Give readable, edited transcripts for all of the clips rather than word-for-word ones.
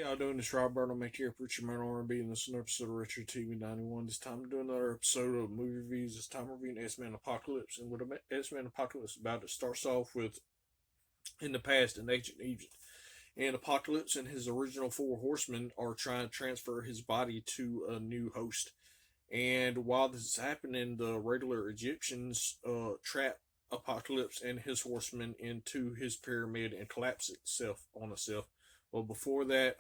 Hey, y'all doing? This Rob Burnham, make here, preacher man R&B, and this is an episode of Retro TV 91. This time I'm doing another episode of movie reviews. This time I'm reviewing X-Men Apocalypse, and what X-Men Apocalypse is about, it starts off with in the past in ancient Egypt, and Apocalypse and his original four horsemen are trying to transfer his body to a new host. And while this is happening, the regular Egyptians trap Apocalypse and his horsemen into his pyramid and collapse itself on itself. Well, before that,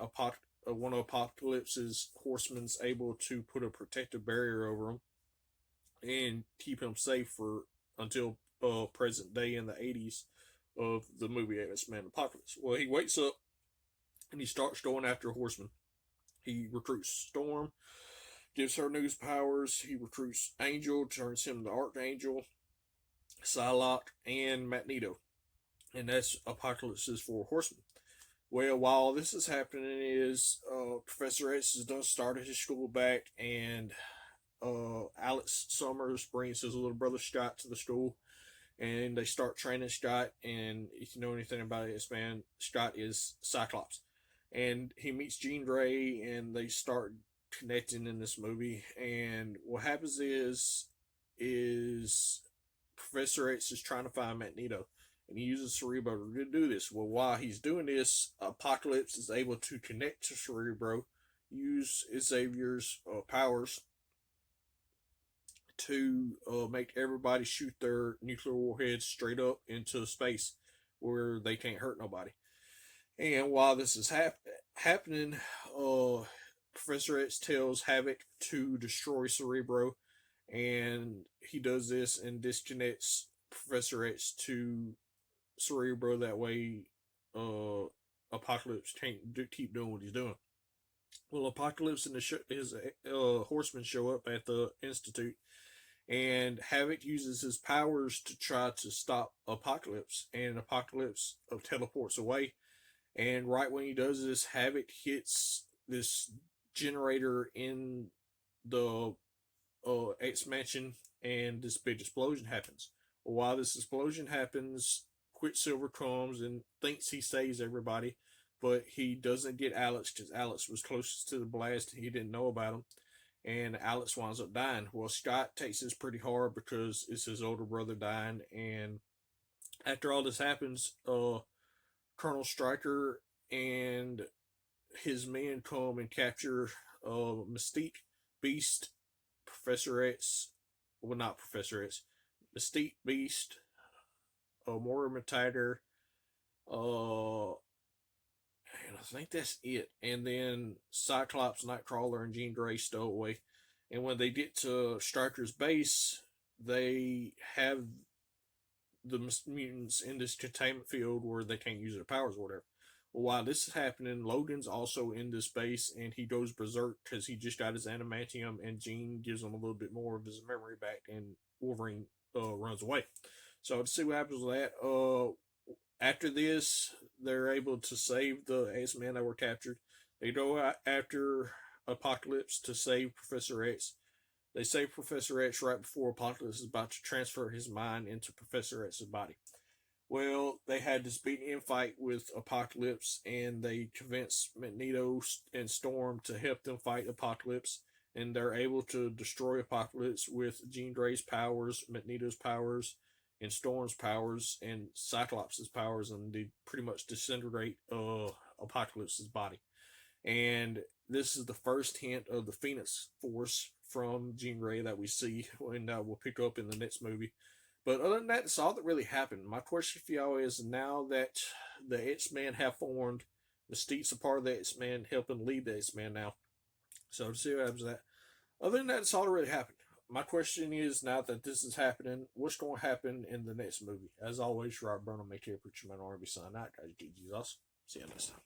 one of Apocalypse's horsemen's able to put a protective barrier over him and keep him safe for until present day in the 80s of the movie X-Men Apocalypse. Well, he wakes up and he starts going after horsemen. He recruits Storm, gives her news powers. He recruits Angel, turns him to Archangel, Psylocke, and Magneto. And that's Apocalypse's four horsemen. Well, while this is happening, is Professor X has done started his school back, and Alex Summers brings his little brother Scott to the school, and they start training Scott. And if you know anything about it, man, Scott is Cyclops, and he meets Jean Grey, and they start connecting in this movie. And what happens is Professor X is trying to find Magneto, and he uses Cerebro to do this. Well, while he's doing this, Apocalypse is able to connect to Cerebro, use Xavier's powers to make everybody shoot their nuclear warheads straight up into space where they can't hurt nobody. And while this is happening, Professor X tells Havoc to destroy Cerebro, and he does this and disconnects Professor X to Cerebro. That way, Apocalypse can't keep doing what he's doing. Well, Apocalypse and his horsemen show up at the Institute, and Havoc uses his powers to try to stop Apocalypse, and Apocalypse teleports away. And right when he does this, Havoc hits this generator in the X Mansion, and this big explosion happens. Well, while this explosion happens, Quicksilver comes and thinks he saves everybody, but he doesn't get Alex because Alex was closest to the blast and he didn't know about him, and Alex winds up dying. Well, Scott takes this pretty hard because it's his older brother dying, and after all this happens, Colonel Stryker and his men come and capture Mystique, Beast, Professor X, well, not Professor X, Mystique, Beast, Moira Tiger, and I think that's it. And then Cyclops, Nightcrawler, and Jean Grey stow away. And when they get to Stryker's base, they have the mutants in this containment field where they can't use their powers or whatever. Well, while this is happening, Logan's also in this base, and he goes berserk because he just got his adamantium, and Jean gives him a little bit more of his memory back, and Wolverine runs away. So to see what happens with that, after this, they're able to save the X-Men that were captured. They go after Apocalypse to save Professor X. They save Professor X right before Apocalypse is about to transfer his mind into Professor X's body. Well, they had this big infight with Apocalypse, and they convinced Magneto and Storm to help them fight Apocalypse, and they're able to destroy Apocalypse with Jean Grey's powers, Magneto's powers, and Storm's powers, and Cyclops' powers, and they pretty much disintegrate Apocalypse's body. And this is the first hint of the Phoenix Force from Jean Grey that we see, and we'll pick up in the next movie. But other than that, that's all that really happened. My question for y'all is, now that the X-Men have formed, Mystique's a part of the X-Men, helping lead the X-Men now. So to see what happens with that. Other than that, that's all that really happened. My question is, now that this is happening, what's going to happen in the next movie? As always, Robert Burnham, make care, preacher man, R&B sign out. Guys, Jesus. See you next time.